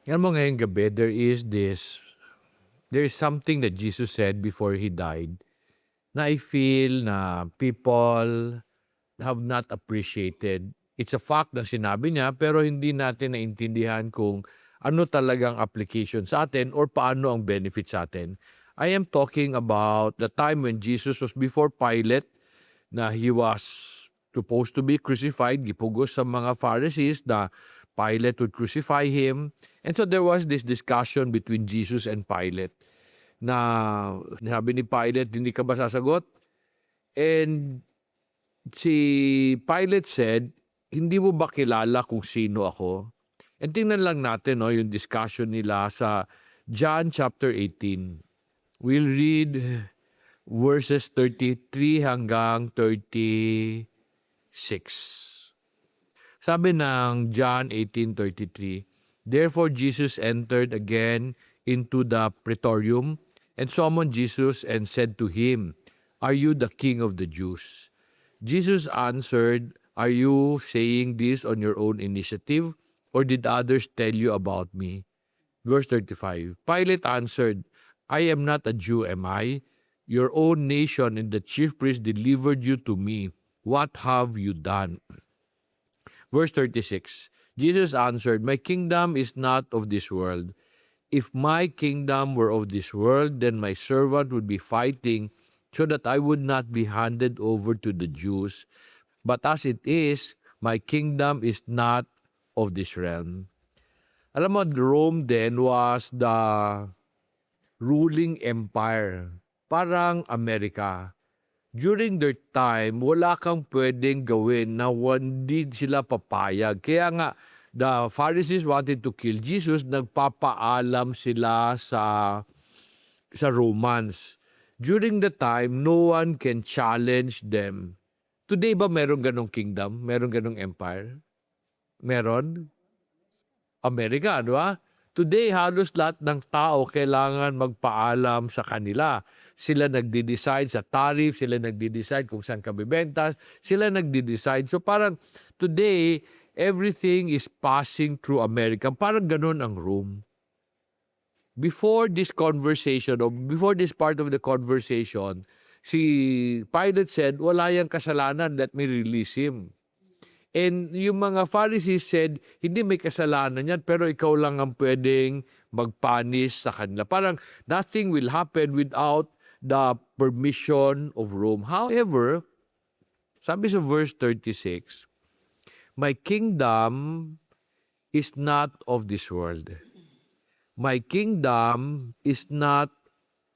Alam mo ngayong gabi, there is something that Jesus said before He died na I feel na people have not appreciated. It's a fact na sinabi niya pero hindi natin naintindihan kung ano talagang application sa atin or paano ang benefit sa atin. I am talking about the time when Jesus was before Pilate na he was supposed to be crucified, gipugos sa mga Pharisees na Pilate would crucify him. And so there was this discussion between Jesus and Pilate na sabi ni Pilate, hindi ka ba sasagot? And si Pilate said, hindi mo ba kilala kung sino ako? And tingnan lang natin yung discussion nila sa John chapter 18. We'll read verses 33 hanggang 36. Sabi ng John 18:33, therefore Jesus entered again into the praetorium and summoned Jesus and said to him, are you the king of the Jews? Jesus answered, are you saying this on your own initiative, or did others tell you about me? Verse 35, Pilate answered, I am not a Jew, am I? Your own nation and the chief priests delivered you to me. What have you done? Verse 36, Jesus answered, my kingdom is not of this world. If my kingdom were of this world, then my servant would be fighting so that I would not be handed over to the Jews. But as it is, my kingdom is not of this realm. Alam mo, Rome then was the ruling empire. Parang Amerika. During their time, wala kang pwedeng gawin na hindi sila papayag. Kaya nga, the Pharisees wanted to kill Jesus, nagpapaalam sila sa Romans. During the time, no one can challenge them. Today ba meron ganong kingdom? Meron ganong empire? Meron? Amerika, di ba? Today, halos lahat ng tao kailangan magpaalam sa kanila. Sila nagde-decide sa tariff, sila nagde-decide kung saan ka bibenta, sila nagde-decide. So parang today, everything is passing through America. Parang ganun ang Rome. Before this conversation, or before this part of the conversation, si Pilate said, wala yang kasalanan, let me release him. And yung mga Pharisees said, hindi may kasalanan yan, pero ikaw lang ang pwedeng magpanis sa kanila. Parang nothing will happen without the permission of Rome. However, sabi sa verse 36, my kingdom is not of this world. My kingdom is not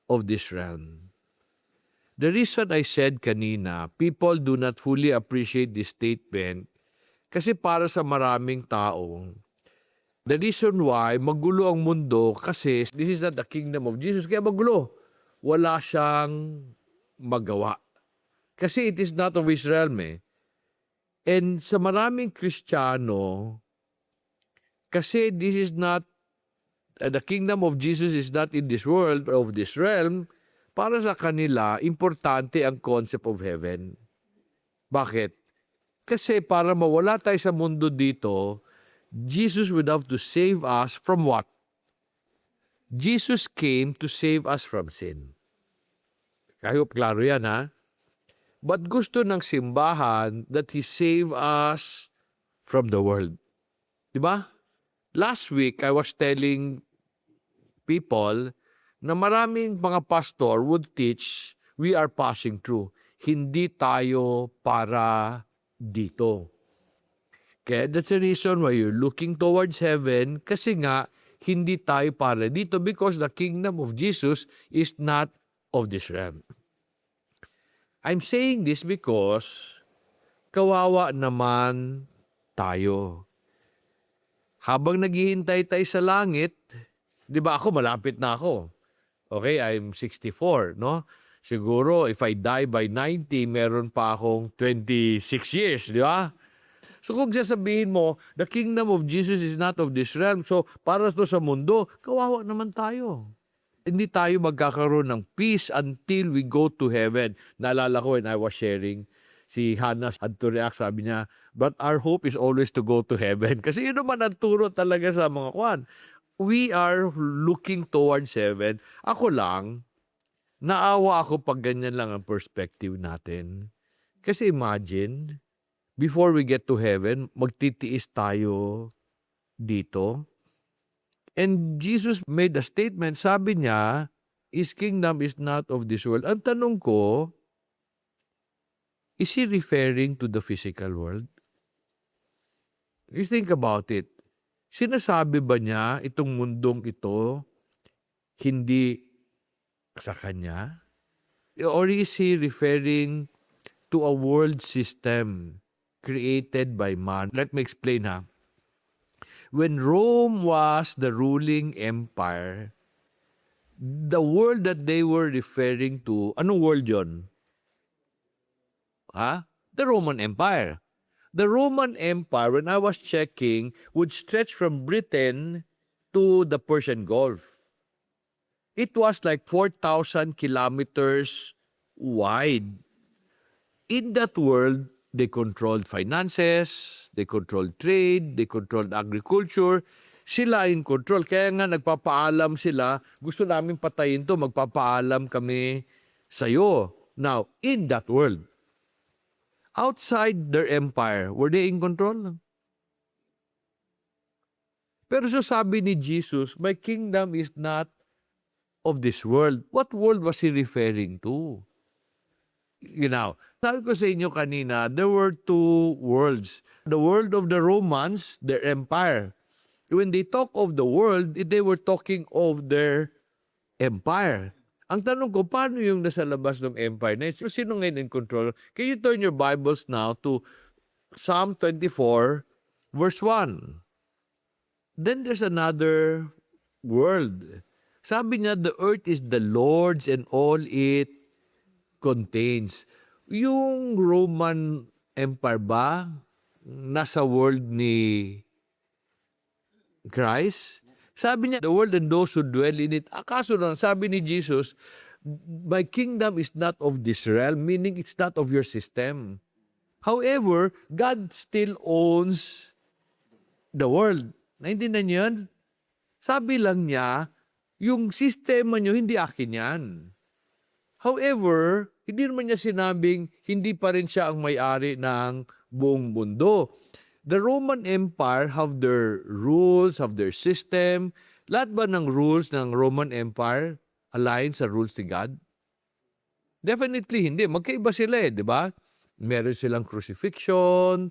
of this realm. The reason I said kanina, people do not fully appreciate this statement kasi para sa maraming tao, the reason why magulo ang mundo kasi this is not the kingdom of Jesus, kaya magulo. Wala siyang magawa. Kasi it is not of his realm eh. And sa maraming Kristiyano, kasi this is not, the kingdom of Jesus is not in this world or of this realm, para sa kanila, importante ang concept of heaven. Bakit? Kasi para mawala tayo sa mundo dito, Jesus would have to save us from what? Jesus came to save us from sin. Kahit klaro yan ha? But gusto ng simbahan that He save us from the world. Diba? Last week, I was telling people na maraming mga pastor would teach, we are passing through. Hindi tayo para dito. Okay, that's the reason why you're looking towards heaven kasi nga hindi tayo para dito because the kingdom of Jesus is not of this realm. I'm saying this because kawawa naman tayo. Habang naghihintay tayo sa langit, di ba ako malapit na ako. Okay, I'm 64, no? Siguro, if I die by 90, meron pa akong 26 years, di ba? So kung sasabihin mo, the kingdom of Jesus is not of this realm, so para to sa mundo, kawawa naman tayo. Hindi tayo magkakaroon ng peace until we go to heaven. Naalala ko when I was sharing, si Hannah had to react, sabi niya, but our hope is always to go to heaven. Kasi yun naman ang turo talaga sa mga kwan. we are looking towards heaven. Ako lang, naawa ako pag ganyan lang ang perspective natin. Kasi imagine, before we get to heaven, magtitiis tayo dito. And Jesus made a statement, sabi niya, His kingdom is not of this world. Ang tanong ko, is He referring to the physical world? You think about it. Sinasabi ba niya itong mundong ito hindi sa Kanya? Or is He referring to a world system created by man? Let me explain ha. When Rome was the ruling empire, the world that they were referring to, anong world yon? The Roman Empire. The Roman Empire, when I was checking, would stretch from Britain to the Persian Gulf. It was like 4,000 kilometers wide. In that world, they controlled finances, they controlled trade, they controlled agriculture. Sila in control. Kaya nga nagpapaalam sila, gusto namin patayin to, magpapaalam kami sa'yo. Now, in that world, outside their empire, were they in control? Pero so sabi ni Jesus, my kingdom is not of this world. What world was He referring to? You know, sabi ko sa inyo kanina, there were two worlds. The world of the Romans, their empire. When they talk of the world, they were talking of their empire. Ang tanong ko, paano yung nasa labas ng empire na ito? Sino ngayon in control? Can you turn your Bibles now to Psalm 24, verse 1? Then there's another world. Sabi niya, the earth is the Lord's and all it contains. Yung Roman Empire ba nasa world ni Christ? Sabi niya, the world and those who dwell in it. Akaso lang, sabi ni Jesus, my kingdom is not of this realm, meaning it's not of your system. However, God still owns the world. Naintindihan niyo yun? Sabi lang niya, yung sistema niyo, hindi akin yan. However, hindi naman niya sinabing hindi pa rin siya ang may-ari ng buong mundo. The Roman Empire have their rules, have their system. Lahat ba ng rules ng Roman Empire align sa rules ni God? Definitely hindi. Magkaiba sila di ba? Meron silang crucifixion,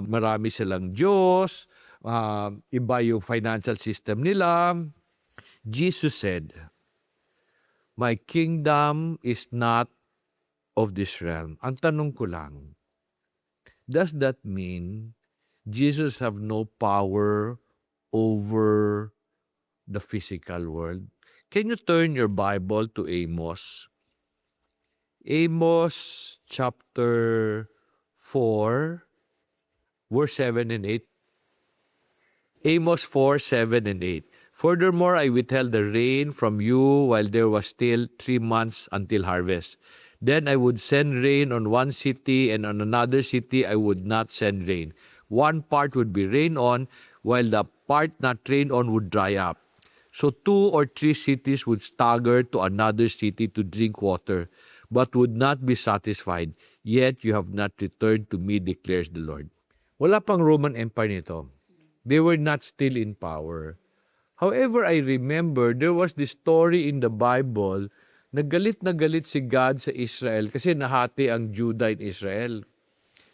marami silang Diyos, iba yung financial system nila. Jesus said, my kingdom is not of this realm. Ang tanong ko lang, does that mean Jesus have no power over the physical world? Can you turn your Bible to Amos? Amos chapter 4, verse 7 and 8. Amos 4, 7 and 8. Furthermore, I withheld the rain from you while there was still 3 months until harvest. Then I would send rain on one city, and on another city I would not send rain. One part would be rained on, while the part not rained on would dry up. So 2 or 3 cities would stagger to another city to drink water, but would not be satisfied. Yet you have not returned to me, declares the Lord. Wala pang Roman Empire nito. They were not still in power. However, I remember there was this story in the Bible na galit si God sa Israel kasi nahati ang Judah in Israel.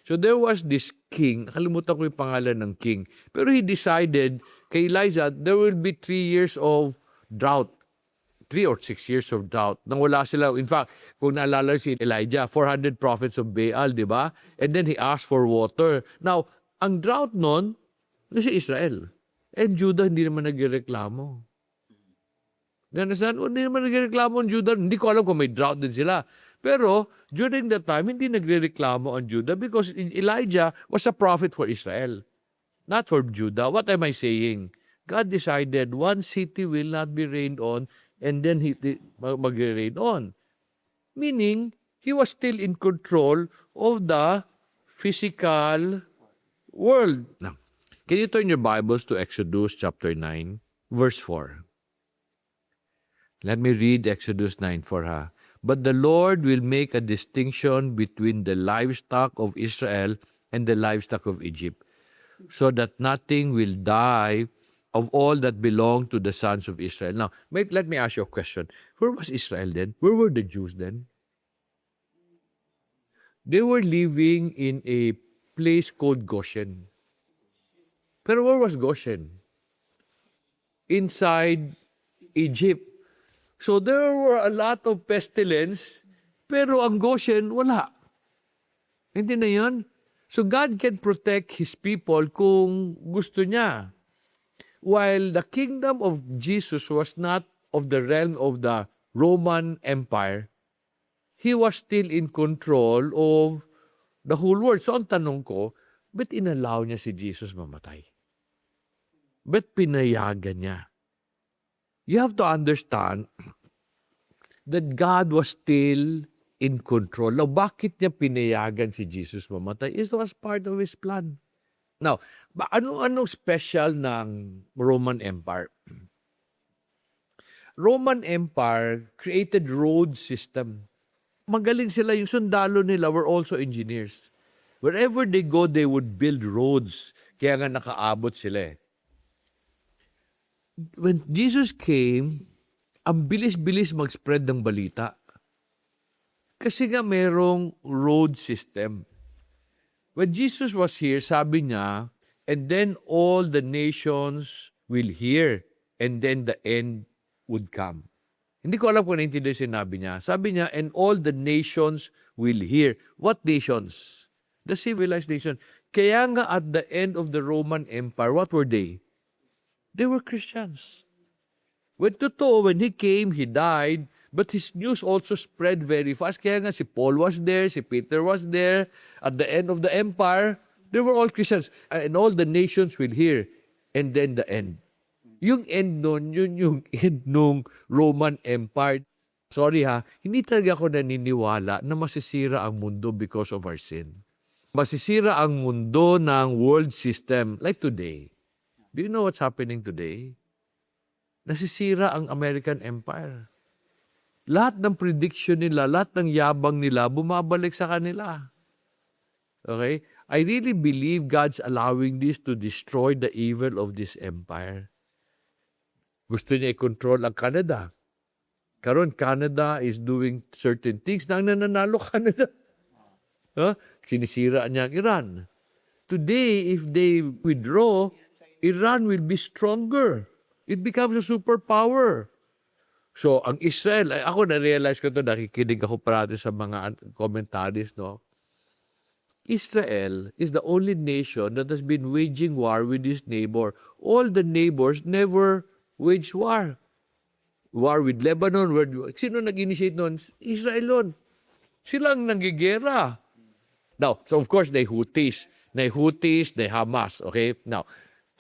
So there was this king, nakalimutan ko yung pangalan ng king, pero he decided kay Elijah, there will be 3 years of drought. 3 or 6 years of drought. Nang wala sila, in fact, kung naalala si Elijah, 400 prophets of Baal, di ba? And then he asked for water. Now, ang drought nun, si Israel. And Judah hindi naman nagreklamo. Hindi naman nagreklamo ang Judah. Hindi ko alam kung may drought din sila. Pero during that time, hindi nagreklamo ang Judah because Elijah was a prophet for Israel, not for Judah. What am I saying? God decided one city will not be rained on and then he mag-rain on. Meaning, he was still in control of the physical world. Now, can you turn your Bibles to Exodus chapter 9? verse 4. Let me read Exodus 9:4 ha. But the Lord will make a distinction between the livestock of Israel and the livestock of Egypt, so that nothing will die of all that belong to the sons of Israel. Now, let me ask you a question. Where was Israel then? Where were the Jews then? They were living in a place called Goshen. Pero where was Goshen? Inside Egypt. So there were a lot of pestilence, pero ang Goshen, wala. Hindi na yun? So God can protect His people kung gusto niya. While the kingdom of Jesus was not of the realm of the Roman Empire, He was still in control of the whole world. So ang tanong ko, ba't inallow niya si Jesus mamatay? Ba't pinayagan niya? You have to understand that God was still in control. Now, bakit niya pinayagan si Jesus mamatay? It was part of His plan. Now, anong special ng Roman Empire? Roman Empire created road system. Magaling sila, yung sundalo nila were also engineers. Wherever they go, they would build roads. Kaya nga nakaabot sila eh. When Jesus came, ang bilis-bilis mag-spread ng balita. Kasi nga merong road system. When Jesus was here, sabi niya, and then all the nations will hear, and then the end would come. Hindi ko alam kung naintindihan sinabi niya. Sabi niya, and all the nations will hear. What nations? The civilized nation. Kaya nga at the end of the Roman Empire, what were they? They were Christians. When totoo, when He came, He died, but His news also spread very fast. Kaya nga si Paul was there, si Peter was there. At the end of the empire, they were all Christians. And all the nations will hear. And then the end. Yung end nun, yun yung end nung Roman Empire. Sorry ha, hindi talaga ako naniniwala na masisira ang mundo because of our sin. Masisira ang mundo ng world system like today. Do you know what's happening today? Nasisira ang American Empire. Lahat ng prediction nila, lahat ng yabang nila, bumabalik sa kanila. Okay? I really believe God's allowing this to destroy the evil of this empire. Gusto niya i-control ang Canada. Karon Canada is doing certain things na nananalo Canada. Huh? Sinisira niya ang Iran. Today, if they withdraw, Iran will be stronger. It becomes a superpower. So, ang Israel, ako na-realize ko ito, nakikinig ako parati sa mga commentaries, no? Israel is the only nation that has been waging war with his neighbor. All the neighbors never waged war. War with Lebanon. Sino nag-initiate noon? Israel noon. Sila ang nanggigera. Now, so of course, they Houthis, they Hamas. Okay? Now,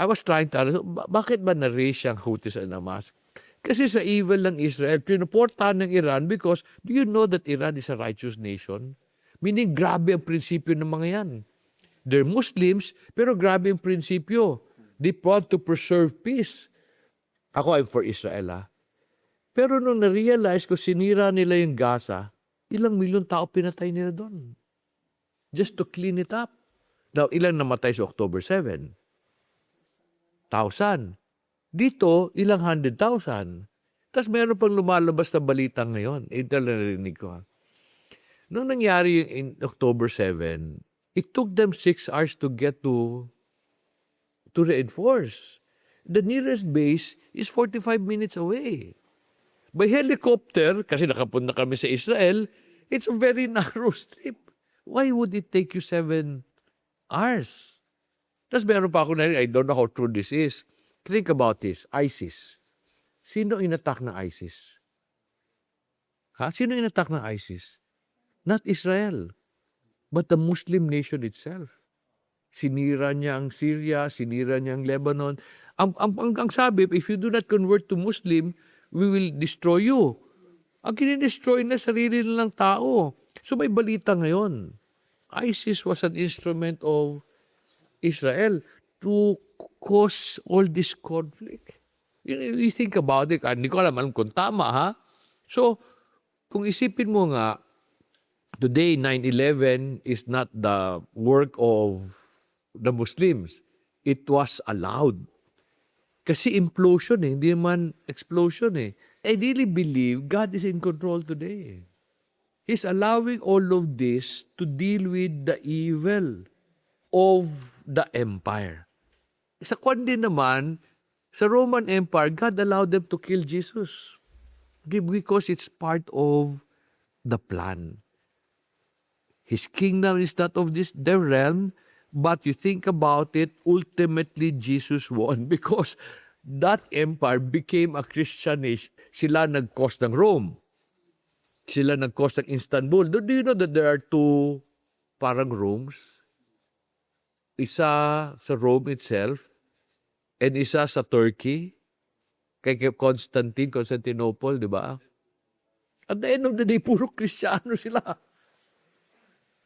I was trying to ask, bakit ba na-raise ang Houthis and Hamas? Kasi sa evil ng Israel, pinuportahan ng Iran because do you know that Iran is a righteous nation? Meaning, grabe ang prinsipyo ng mga yan. They're Muslims, pero grabe ang prinsipyo. They want to preserve peace. Ako, I'm for Israel, ha? Pero nung na-realize ko, sinira nila yung Gaza, ilang milyon tao pinatay nila doon. Just to clean it up. Now, ilang namatay sa October 7? 1,000. Dito, ilang 100,000. Tapos meron pang lumalabas na balita ngayon. Ito lang narinig ko. Nung nangyari yung in October 7, it took them 6 hours to get to reinforce. The nearest base is 45 minutes away. By helicopter, kasi nakapunta kami sa Israel, it's a very narrow strip. Why would it take you 7 hours? Tapos meron pa ako na, I don't know how true this is. Think about this, ISIS. Sino inattack ng ISIS? Ha? Sino inattack ng ISIS? Not Israel, but the Muslim nation itself. Sinira niya ang Syria, sinira niya ang Lebanon. Ang sabi, if you do not convert to Muslim, we will destroy you. Ang kinidestroy na sarili nilang tao. So may balita ngayon. ISIS was an instrument of Israel to cause all this conflict. You think about it, hindi ko alam kung tama, ha? So, kung isipin mo nga, today, 9/11 is not the work of the Muslims. It was allowed. Kasi implosion hindi man explosion I really believe God is in control today. He's allowing all of this to deal with the evil of the empire. Sa kwan din naman, sa Roman Empire, God allowed them to kill Jesus. Because it's part of the plan. His kingdom is not of the realm, but you think about it, ultimately Jesus won because that empire became a Christianish. Sila nag-cause ng Rome. Sila nag-cause ng Istanbul. Do you know that there are two parang Romes? Isa sa Rome itself and isa sa Turkey. Kay Constantinople, di ba? At the end of the day, puro Kristiyano sila.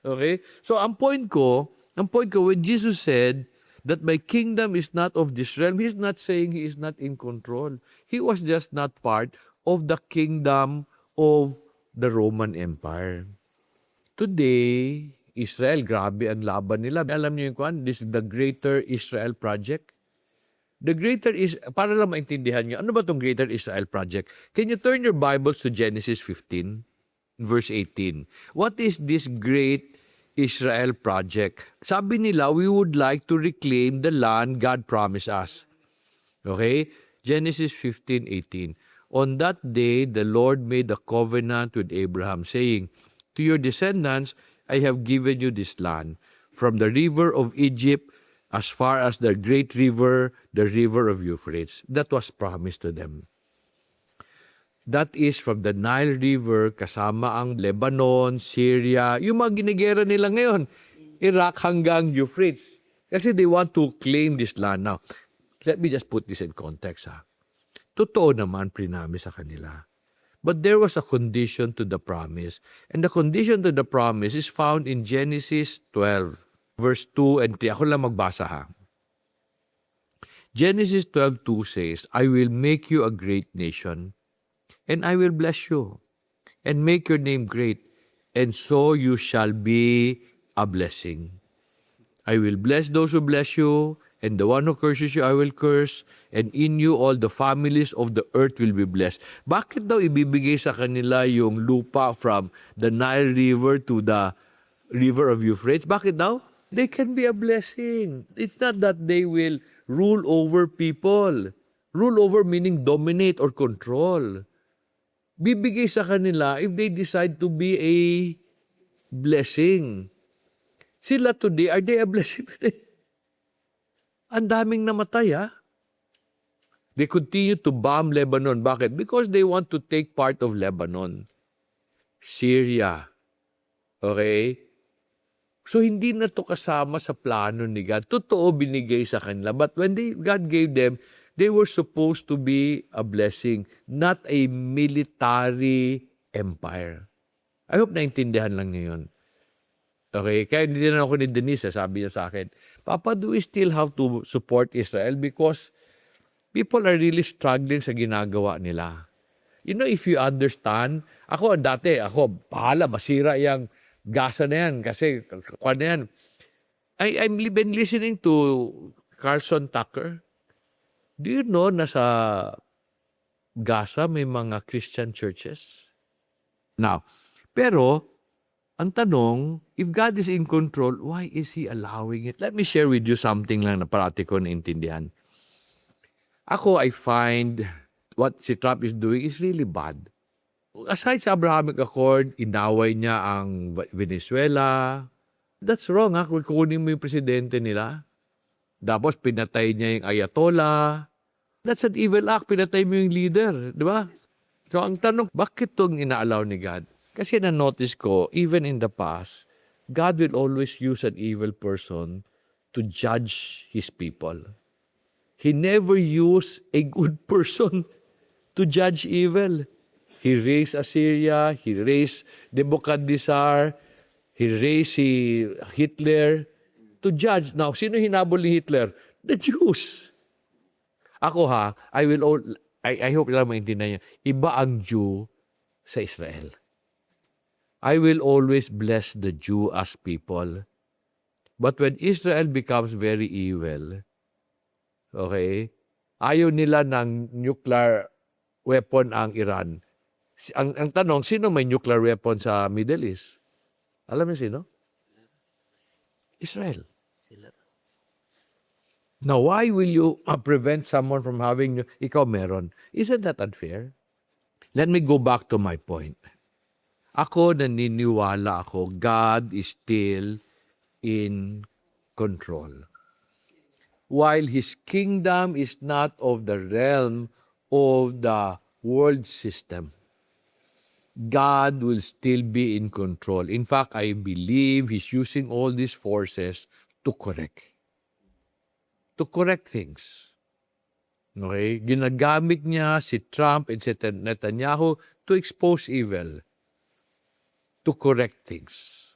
Okay? So, ang point ko, when Jesus said that my kingdom is not of this realm, He's not saying He is not in control. He was just not part of the kingdom of the Roman Empire. Today, Israel, grabe ang laban nila. Alam niyo yung kwan? This is the Greater Israel Project. The Greater is, para lang maintindihan niyo, ano ba itong Greater Israel Project? Can you turn your Bibles to Genesis 15, verse 18? What is this Great Israel Project? Sabi nila, we would like to reclaim the land God promised us. Okay? Genesis 15:18. On that day, the Lord made a covenant with Abraham, saying, to your descendants, I have given you this land, from the river of Egypt as far as the great river, the river of Euphrates. That was promised to them. That is from the Nile River, kasama ang Lebanon, Syria, yung mga ginigera nila ngayon, Iraq hanggang Euphrates. Kasi they want to claim this land. Now, let me just put this in context. Totoo naman, prinamis sa kanila. But there was a condition to the promise. And the condition to the promise is found in Genesis 12. Verse 2 and 3. Ako lang magbasa ha. Genesis 12:2 says, I will make you a great nation, and I will bless you, and make your name great, and so you shall be a blessing. I will bless those who bless you, and the one who curses you I will curse, and in you all the families of the earth will be blessed. Bakit daw ibibigay sa kanila yung lupa from the Nile River to the river of Euphrates? Bakit daw? They can be a blessing. It's not that they will rule over people. Rule over meaning dominate or control. Bibigay sa kanila if they decide to be a blessing. Sila today, are they a blessing today? Ang daming namatay, They continue to bomb Lebanon. Bakit? Because they want to take part of Lebanon. Syria. Okay? So, hindi na to kasama sa plano ni God. Totoo binigay sa kanila. But when God gave them, they were supposed to be a blessing, not a military empire. I hope naintindihan lang ngayon. Okay? Kaya hindi na ako ni Denise, sabi niya sa akin, Papa, do we still have to support Israel? Because people are really struggling sa ginagawa nila. You know, if you understand, ako, bahala, masira yung Gaza na yan kasi kwan na yan. I've been listening to Carlson Tucker. Do you know na sa Gaza may mga Christian churches? Now, pero ang tanong, if God is in control, why is He allowing it? Let me share with you something lang na parati ko naintindihan. Ako, I find what si Trump is doing is really bad. Aside sa Abrahamic Accord, inaway niya ang Venezuela. That's wrong, Kung kukunin mo yung presidente nila. Tapos pinatay niya yung Ayatollah. That's an evil act. Pinatay mo yung leader. Di ba? So ang tanong, bakit itong inaalaw ni God? Kasi na-notice ko, even in the past, God will always use an evil person to judge His people. He never used a good person to judge evil. He raised Assyria, He raised Nebuchadnezzar, He raised Hitler to judge. Now, sino hinabol ni Hitler? The Jews. Ako I hope lang maintindihan niyo, iba ang Jew sa Israel. I will always bless the Jew as people. But when Israel becomes very evil, okay, ayaw nila ng nuclear weapon ang Iran. Ang tanong, sino may nuclear weapon sa Middle East? Alam niyo sino? Israel. Now, why will you prevent someone from having, ikaw meron? Isn't that unfair? Let me go back to my point. Ako naniniwala ako, God is still in control. While His kingdom is not of the realm of the world system, God will still be in control. In fact, I believe He's using all these forces to correct things. Okay? Ginagamit niya si Trump and si Netanyahu to expose evil, to correct things.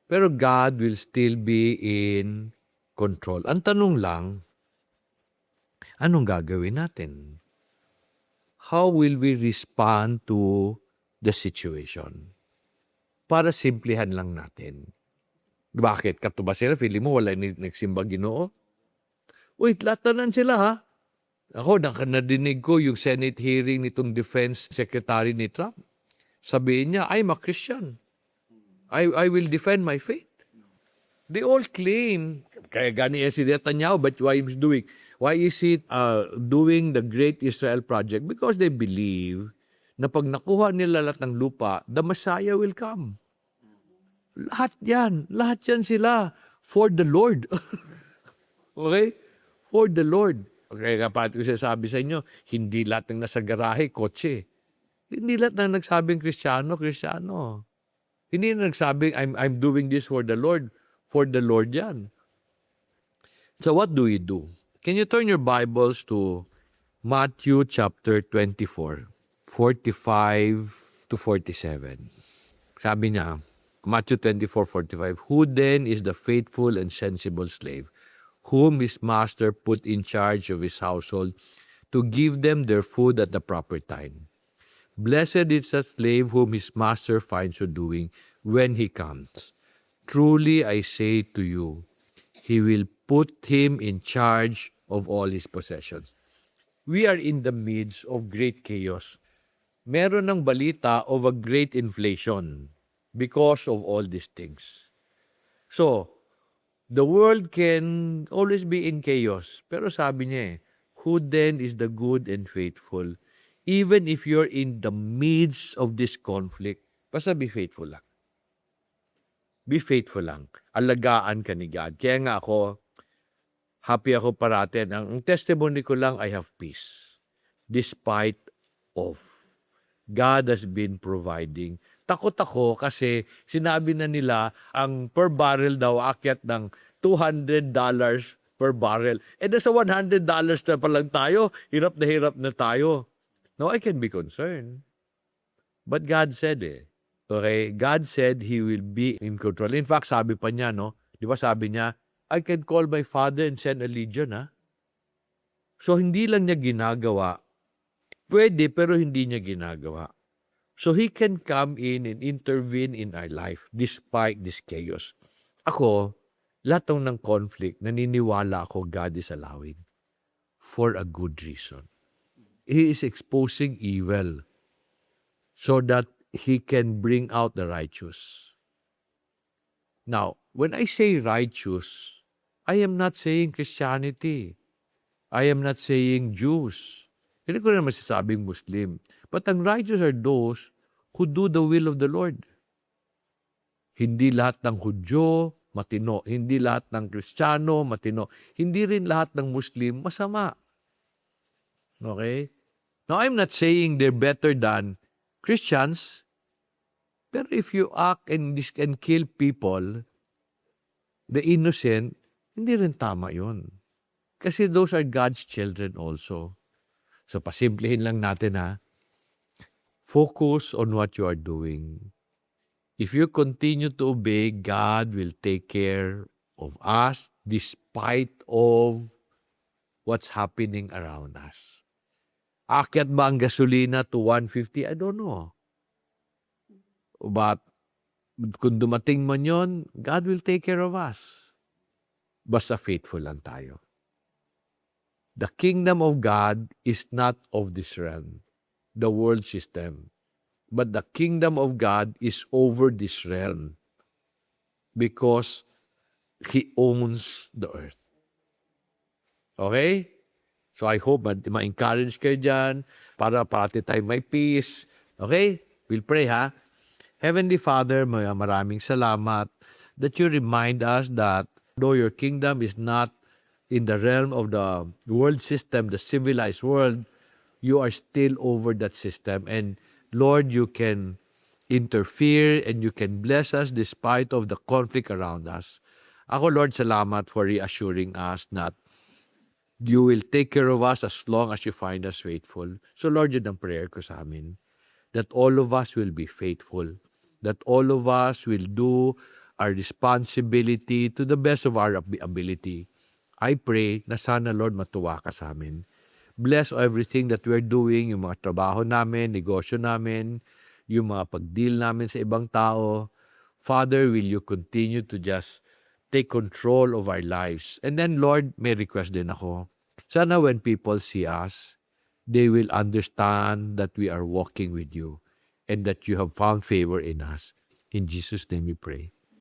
Pero God will still be in control. Ang tanong lang, anong gagawin natin? How will we respond to the situation? Para simplihan lang natin. Bakit? Kato ba sila? Feeling mo wala nagsimba Ginoo? Wait, latanan sila ha? Ako, nadinig ko yung Senate hearing nitong Defense Secretary ni Trump. Sabihin niya, I'm a Christian. I will defend my faith. They all claim, kaya gani si Netanyahu, but why is he doing the Great Israel Project? Because they believe na pag nakuha nila lahat ng lupa, the Messiah will come. Lahat yan sila for the Lord. Okay? For the Lord. Okay, kapatid ko sabi sa inyo, hindi lahat ng nasa garahe, kotse. Hindi lahat ng nagsabing Kristiyano. Hindi na nagsabing, I'm doing this for the Lord. For the Lord yan. So what do we do? Can you turn your Bibles to Matthew chapter 24, 45 to 47. Sabi niya, Matthew 24:45, who then is the faithful and sensible slave, whom his master put in charge of his household to give them their food at the proper time? Blessed is the slave whom his master finds so doing when he comes. Truly I say to you, he will put him in charge of all his possessions. We are in the midst of great chaos. Meron ng balita of a great inflation because of all these things. So, the world can always be in chaos. Pero sabi niya who then is the good and faithful? Even if you're in the midst of this conflict, basta be faithful lang. Be faithful lang. Alagaan ka ni God. Kaya nga ako, happy ako parati. Ang testimony ko lang, I have peace. Despite of. God has been providing. Takot ako kasi sinabi na nila, ang per barrel daw akyat ng $200 per barrel. E nasa $100 na pa lang tayo. Hirap na tayo. Now, I can be concerned. But God said okay, God said He will be in control. In fact, sabi pa niya, di ba sabi niya, I can call my Father and send a legion, So, hindi lang niya ginagawa. Pwede, pero hindi niya ginagawa. So, He can come in and intervene in our life despite this chaos. Ako, lahat ng conflict, naniniwala ako God is allowing for a good reason. He is exposing evil so that He can bring out the righteous. Now, when I say righteous, I am not saying Christianity. I am not saying Jews. Hindi ko naman masasabing Muslim. But ang righteous are those who do the will of the Lord. Hindi lahat ng Hudyo, matino. Hindi lahat ng Kristiyano, matino. Hindi rin lahat ng Muslim, masama. Okay? Now, I'm not saying they're better than Christians, pero if you act and kill people, the innocent, hindi rin tama yun. Kasi those are God's children also. So, pasimplihin lang natin Focus on what you are doing. If you continue to obey, God will take care of us despite of what's happening around us. Akyat ba ang gasolina to 150? I don't know. But kung dumating man yon, God will take care of us. Basta faithful lang tayo. The kingdom of God is not of this realm, the world system. But the kingdom of God is over this realm because He owns the earth. Okay? So I hope ma-encourage kayo dyan para parati tayo may peace. Okay? We'll pray, ha? Heavenly Father, maraming salamat that you remind us that though your kingdom is not in the realm of the world system, the civilized world, you are still over that system. And Lord, you can interfere and you can bless us despite of the conflict around us. Ako, Lord, salamat for reassuring us that you will take care of us as long as you find us faithful. So Lord, yun ang prayer ko sa amin. That all of us will be faithful. That all of us will do our responsibility to the best of our ability. I pray na sana, Lord, matuwa ka sa amin. Bless everything that we're doing, yung mga trabaho namin, negosyo namin, yung mga pag-deal namin sa ibang tao. Father, will you continue to just take control of our lives? And then, Lord, may request din ako. Sana when people see us, they will understand that we are walking with you and that you have found favor in us. In Jesus' name we pray.